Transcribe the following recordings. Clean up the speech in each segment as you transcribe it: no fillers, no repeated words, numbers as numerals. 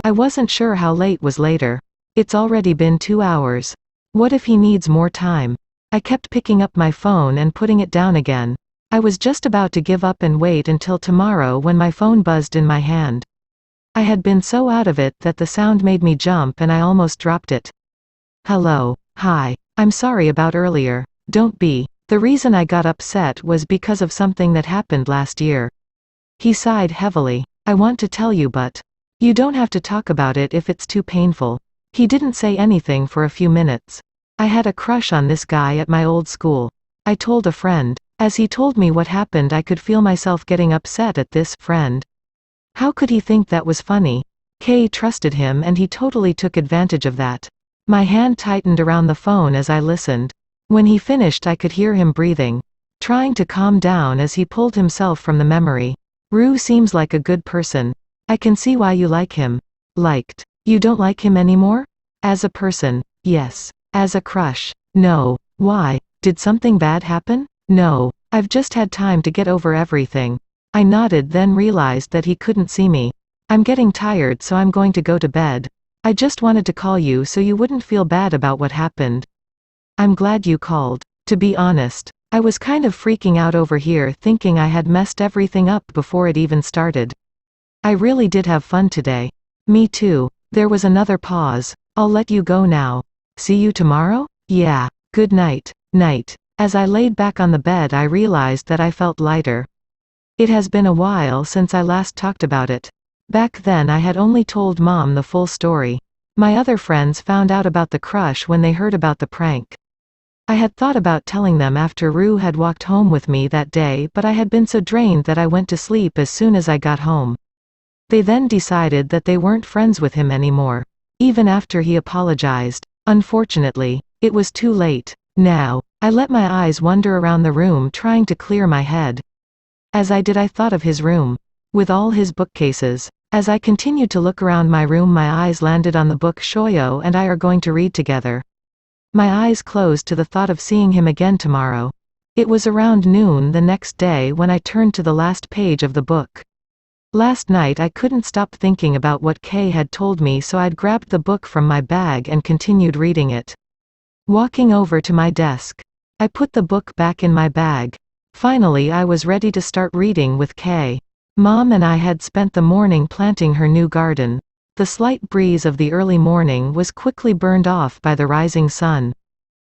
I wasn't sure how late was later. It's already been 2 hours. What if he needs more time? I kept picking up my phone and putting it down again. I was just about to give up and wait until tomorrow when my phone buzzed in my hand. I had been so out of it that the sound made me jump and I almost dropped it. Hello. Hi. I'm sorry about earlier. Don't be. The reason I got upset was because of something that happened last year. He sighed heavily. I want to tell you, but you don't have to talk about it if it's too painful. He didn't say anything for a few minutes. I had a crush on this guy at my old school. I told a friend. As he told me what happened, I could feel myself getting upset at this friend. How could he think that was funny? Kay trusted him and he totally took advantage of that. My hand tightened around the phone as I listened. When he finished, I could hear him breathing, trying to calm down as he pulled himself from the memory. Rue seems like a good person. I can see why you like him. Liked. You don't like him anymore? As a person, yes. As a crush, no. Why? Did something bad happen? No. I've just had time to get over everything. I nodded, then realized that he couldn't see me. I'm getting tired, so I'm going to go to bed. I just wanted to call you so you wouldn't feel bad about what happened. I'm glad you called. To be honest, I was kind of freaking out over here, thinking I had messed everything up before it even started. I really did have fun today. Me too. There was another pause. I'll let you go now. See you tomorrow? Yeah. Good night. Night. As I laid back on the bed, I realized that I felt lighter. It has been a while since I last talked about it. Back then I had only told Mom the full story. My other friends found out about the crush when they heard about the prank. I had thought about telling them after Rue had walked home with me that day, but I had been so drained that I went to sleep as soon as I got home. They then decided that they weren't friends with him anymore. Even after he apologized. Unfortunately, it was too late. Now, I let my eyes wander around the room trying to clear my head. As I did, I thought of his room. With all his bookcases. As I continued to look around my room, my eyes landed on the book Shoyo and I are going to read together. My eyes closed to the thought of seeing him again tomorrow. It was around noon the next day when I turned to the last page of the book. Last night I couldn't stop thinking about what Kay had told me, so I'd grabbed the book from my bag and continued reading it. Walking over to my desk, I put the book back in my bag. Finally, I was ready to start reading with Kay. Mom and I had spent the morning planting her new garden. The slight breeze of the early morning was quickly burned off by the rising sun.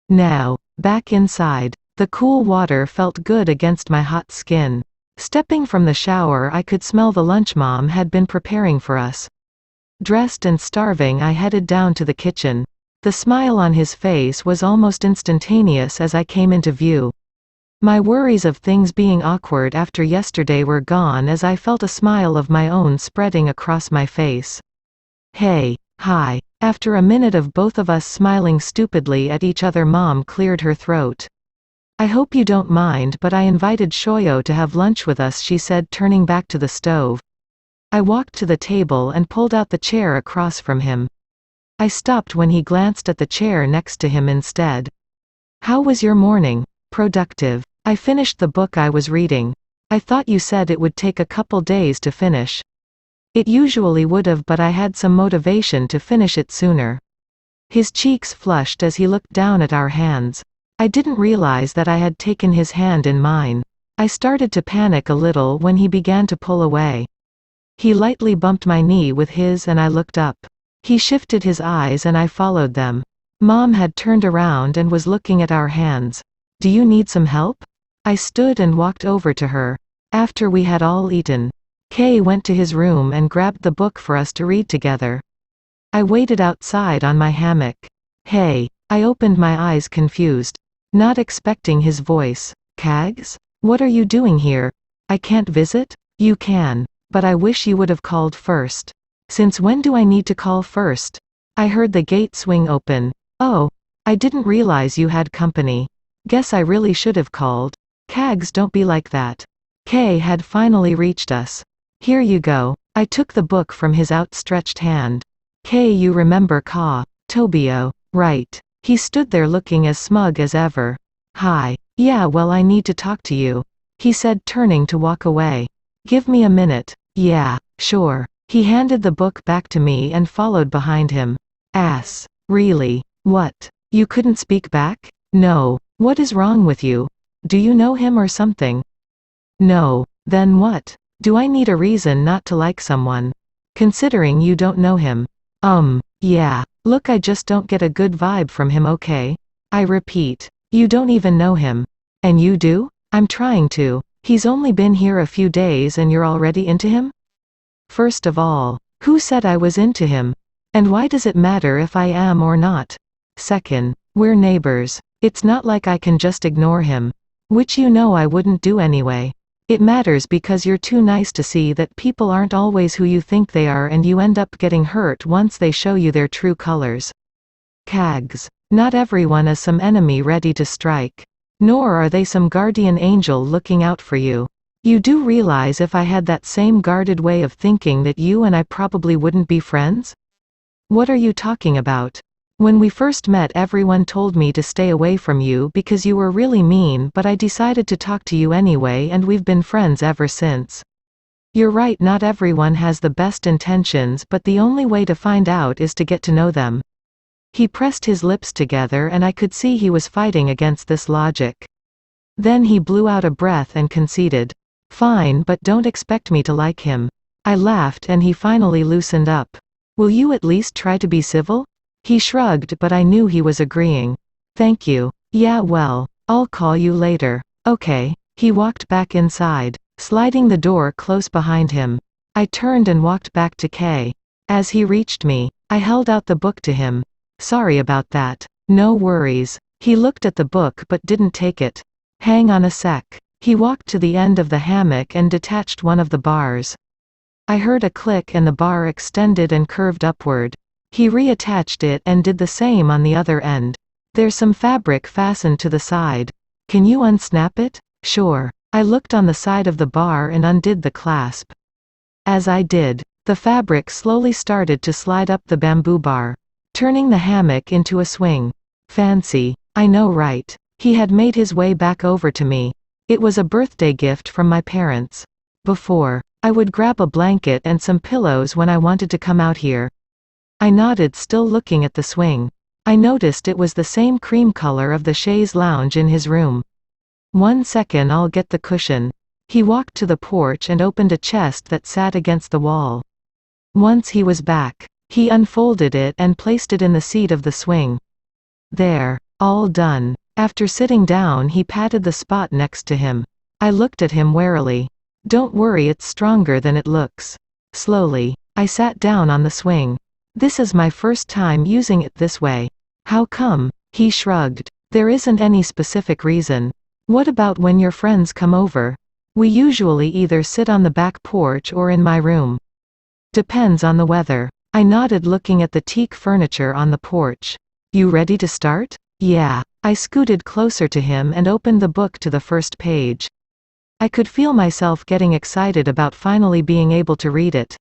Now, back inside, the cool water felt good against my hot skin. Stepping from the shower, I could smell the lunch Mom had been preparing for us. Dressed and starving, I headed down to the kitchen. The smile on his face was almost instantaneous as I came into view. My worries of things being awkward after yesterday were gone as I felt a smile of my own spreading across my face. Hey. Hi. After a minute of both of us smiling stupidly at each other, Mom cleared her throat. I hope you don't mind, but I invited Shoyo to have lunch with us, she said, turning back to the stove. I walked to the table and pulled out the chair across from him. I stopped when he glanced at the chair next to him instead. How was your morning? Productive. I finished the book I was reading. I thought you said it would take a couple days to finish. It usually would have, but I had some motivation to finish it sooner. His cheeks flushed as he looked down at our hands. I didn't realize that I had taken his hand in mine. I started to panic a little when he began to pull away. He lightly bumped my knee with his and I looked up. He shifted his eyes and I followed them. Mom had turned around and was looking at our hands. Do you need some help? I stood and walked over to her. After we had all eaten, Kay went to his room and grabbed the book for us to read together. I waited outside on my hammock. Hey. I opened my eyes confused. Not expecting his voice. Kags? What are you doing here? I can't visit? You can. But I wish you would have called first. Since when do I need to call first? I heard the gate swing open. Oh. I didn't realize you had company. Guess I really should have called. Kags, don't be like that. Kay had finally reached us. Here you go. I took the book from his outstretched hand. Kay, you remember Tobio, right? He stood there looking as smug as ever. Hi. Yeah, well, I need to talk to you, he said, turning to walk away. Give me a minute. Yeah, sure. He handed the book back to me and followed behind him. Ass. Really? What? You couldn't speak back? No. What is wrong with you? Do you know him or something? No. Then what? Do I need a reason not to like someone? Considering you don't know him. Yeah. Look, I just don't get a good vibe from him, okay? I repeat. You don't even know him. And you do? I'm trying to. He's only been here a few days and you're already into him? First of all, who said I was into him? And why does it matter if I am or not? Second, we're neighbors. It's not like I can just ignore him. Which you know I wouldn't do anyway. It matters because you're too nice to see that people aren't always who you think they are and you end up getting hurt once they show you their true colors. Cags. Not everyone is some enemy ready to strike. Nor are they some guardian angel looking out for you. You do realize if I had that same guarded way of thinking that you and I probably wouldn't be friends? What are you talking about? When we first met, everyone told me to stay away from you because you were really mean, but I decided to talk to you anyway and we've been friends ever since. You're right, not everyone has the best intentions, but the only way to find out is to get to know them. He pressed his lips together and I could see he was fighting against this logic. Then he blew out a breath and conceded. Fine, but don't expect me to like him. I laughed and he finally loosened up. Will you at least try to be civil? He shrugged, but I knew he was agreeing. Thank you. Yeah, well, I'll call you later. Okay. He walked back inside, sliding the door close behind him. I turned and walked back to Kay. As he reached me, I held out the book to him. Sorry about that. No worries. He looked at the book but didn't take it. Hang on a sec. He walked to the end of the hammock and detached one of the bars. I heard a click and the bar extended and curved upward. He reattached it and did the same on the other end. There's some fabric fastened to the side. Can you unsnap it? Sure. I looked on the side of the bar and undid the clasp. As I did, the fabric slowly started to slide up the bamboo bar, turning the hammock into a swing. Fancy. I know, right? He had made his way back over to me. It was a birthday gift from my parents. Before, I would grab a blanket and some pillows when I wanted to come out here. I nodded, still looking at the swing. I noticed it was the same cream color of the chaise lounge in his room. 1 second, I'll get the cushion. He walked to the porch and opened a chest that sat against the wall. Once he was back, he unfolded it and placed it in the seat of the swing. There. All done. After sitting down, he patted the spot next to him. I looked at him warily. Don't worry, it's stronger than it looks. Slowly, I sat down on the swing. This is my first time using it this way. How come? He shrugged. There isn't any specific reason. What about when your friends come over? We usually either sit on the back porch or in my room. Depends on the weather. I nodded, looking at the teak furniture on the porch. You ready to start? Yeah. I scooted closer to him and opened the book to the first page. I could feel myself getting excited about finally being able to read it.